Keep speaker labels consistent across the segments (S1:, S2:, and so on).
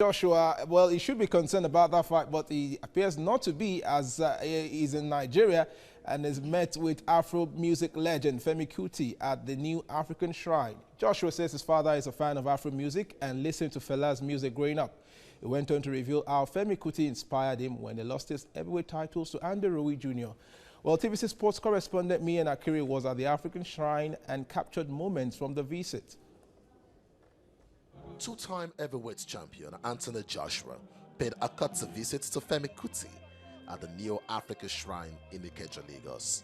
S1: Joshua, well, he should be concerned about that fact, but he appears not to be, as he's in Nigeria and has met with Afro Music Legend Femi Kuti at the new Afrikan Shrine. Joshua says his father is a fan of Afro music and listened to Fela's music growing up. He went on to reveal how Femi Kuti inspired him when he lost his heavyweight titles to Andy Ruiz Junior. Well, TVC Sports Correspondent Miyen Akiri was at the Afrikan Shrine and captured moments from the visit.
S2: Two-time heavyweight champion Anthony Joshua paid a courtesy visit to Femi Kuti at the new Afrika Shrine in Ikeja, Lagos.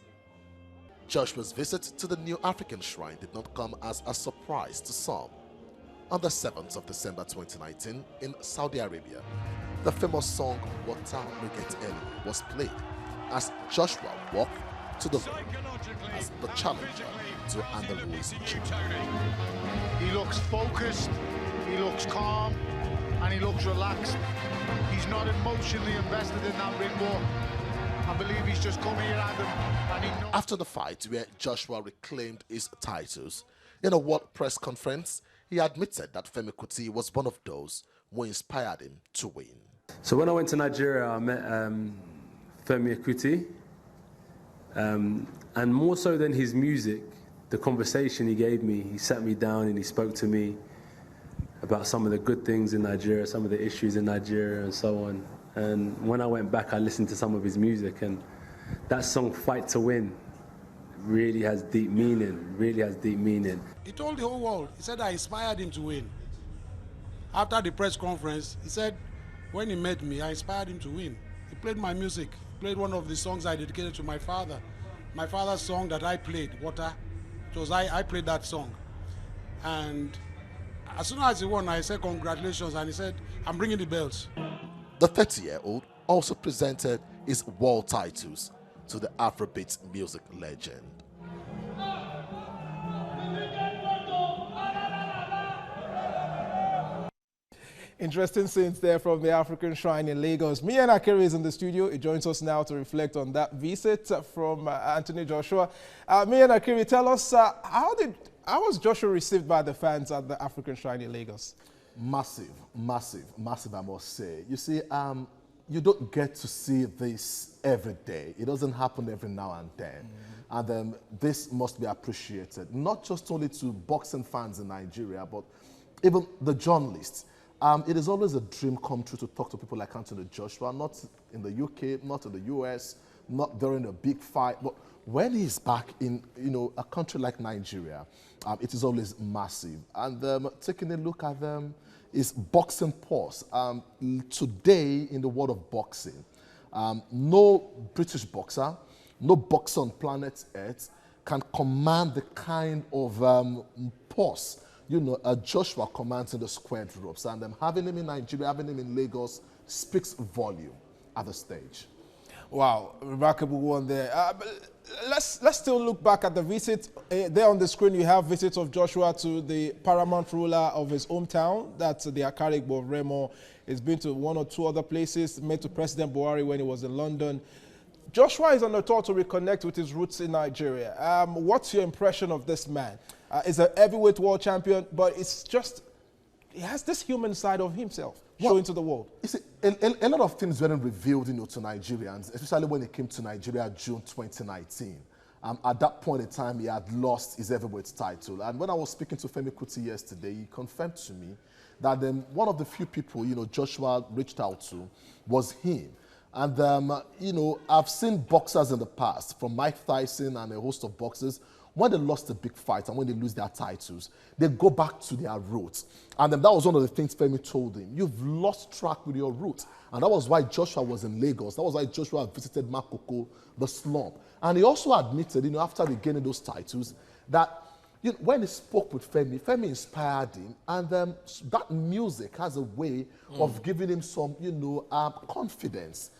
S2: Joshua's visit to the new Afrikan Shrine did not come as a surprise to some. On the 7th of December 2019 in Saudi Arabia, the famous song Water No Get Any was played as Joshua walked to the ring as the challenger to Andy Ruiz Junior.
S3: He looks focused, he looks calm, and he looks relaxed. He's not emotionally invested in that ring war. I believe he's just come here and he knows.
S2: After the fight where Joshua reclaimed his titles, in a world press conference, he admitted that Femi Kuti was one of those who inspired him to win.
S4: So when I went to Nigeria, I met Femi Kuti, and more so than his music, the conversation he gave me, he sat me down and he spoke to me about some of the good things in Nigeria, some of the issues in Nigeria and so on. And when I went back, I listened to some of his music, and that song, Fight to Win, really has deep meaning,
S5: He told the whole world, he said I inspired him to win. After the press conference, he said when he met me, I inspired him to win. He played my music, played one of the songs I dedicated to my father. My father's song that I played, Water, it was I played that song. And as soon as he won, I said congratulations, and he said, I'm bringing the belts.
S2: The 30-year-old also presented his world titles to the Afrobeat music legend.
S1: Interesting scenes there from the Afrikan Shrine in Lagos. Miyen Akiri is in the studio. He joins us now to reflect on that visit from Anthony Joshua. Miyen Akiri, tell us, how was Joshua received by the fans at the Afrikan Shrine in Lagos?
S6: Massive, I must say. You see, you don't get to see this every day. It doesn't happen every now and then. And this must be appreciated, not just only to boxing fans in Nigeria, but even the journalists. It is always a dream come true to talk to people like Anthony Joshua, not in the UK, not in the US, not during a big fight, but when he's back in, a country like Nigeria, it is always massive. And taking a look at them is boxing pause. Today in the world of boxing, no British boxer, no boxer on planet Earth can command the kind of pause Joshua commands in the squared ropes, and having him in Nigeria, having him in Lagos speaks volume at the stage.
S1: Wow, remarkable one there. Let's still look back at the visit. There on the screen, you have visits of Joshua to the paramount ruler of his hometown. That's the Akarik of Remo. He's been to one or two other places, met to President Buhari when he was in London. Joshua is on a tour to reconnect with his roots in Nigeria. What's your impression of this man? He's a heavyweight world champion, but it's just, he has this human side of himself showing to the world.
S6: You see, a lot of things weren't revealed, to Nigerians, especially when he came to Nigeria June 2019. At that point in time, he had lost his heavyweight title. And when I was speaking to Femi Kuti yesterday, he confirmed to me that one of the few people, Joshua reached out to was him. And, I've seen boxers in the past, from Mike Tyson and a host of boxers, when they lost a big fight and when they lose their titles, they go back to their roots. And that was one of the things Femi told him. You've lost track with your roots. And that was why Joshua was in Lagos. That was why Joshua visited Makoko, the slump. And he also admitted, after regaining those titles, that when he spoke with Femi, Femi inspired him. And that music has a way of giving him some, confidence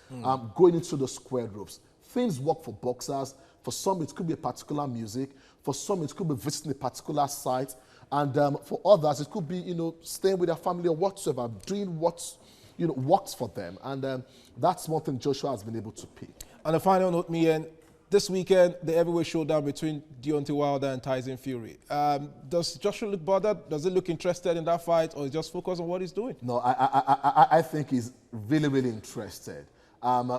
S6: going into the square ropes. Things work for boxers. For some, it could be a particular music. For some, it could be visiting a particular site. And for others, it could be, staying with their family or whatsoever, doing what, works for them. And that's one thing Joshua has been able to pick.
S1: On a final note, Miyen, this weekend, the heavyweight showdown between Deontay Wilder and Tyson Fury. Does Joshua look bothered? Does he look interested in that fight, or just focus on what he's doing?
S6: No, I think he's really, really interested.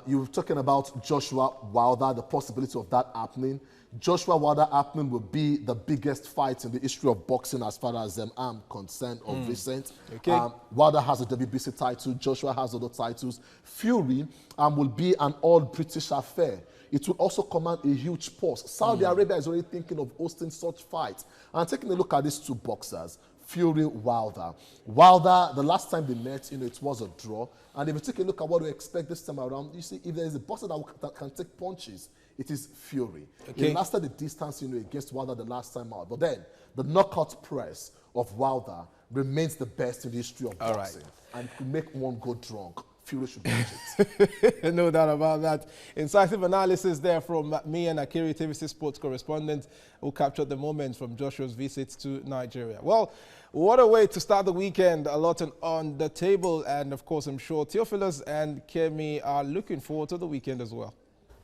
S6: You were talking about Joshua Wilder, the possibility of that happening. Joshua Wilder happening will be the biggest fight in the history of boxing as far as I'm concerned of recent.
S1: Okay.
S6: Wilder has a WBC title, Joshua has other titles. Fury will be an all-British affair. It will also command a huge pause. Saudi Arabia is already thinking of hosting such fights. And taking a look at these two boxers, Fury, Wilder. Wilder, the last time they met, it was a draw. And if you take a look at what we expect this time around, you see, if there is a boxer that can take punches, it is Fury.
S1: Okay.
S6: He lasted the distance, against Wilder the last time out. But then, the knockout press of Wilder remains the best in the history of boxing. And could make one go drunk. Fury should watch it.
S1: No doubt about that. Incisive analysis there from Miyen Akiri, TVC Sports Correspondent, who captured the moment from Joshua's visit to Nigeria. Well, what a way to start the weekend. A lot on the table. And, of course, I'm sure Theophilus and Kemi are looking forward to the weekend as well.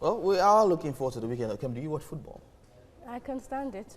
S7: Well, we are looking forward to the weekend. Kemi, do you watch football?
S8: I can stand it.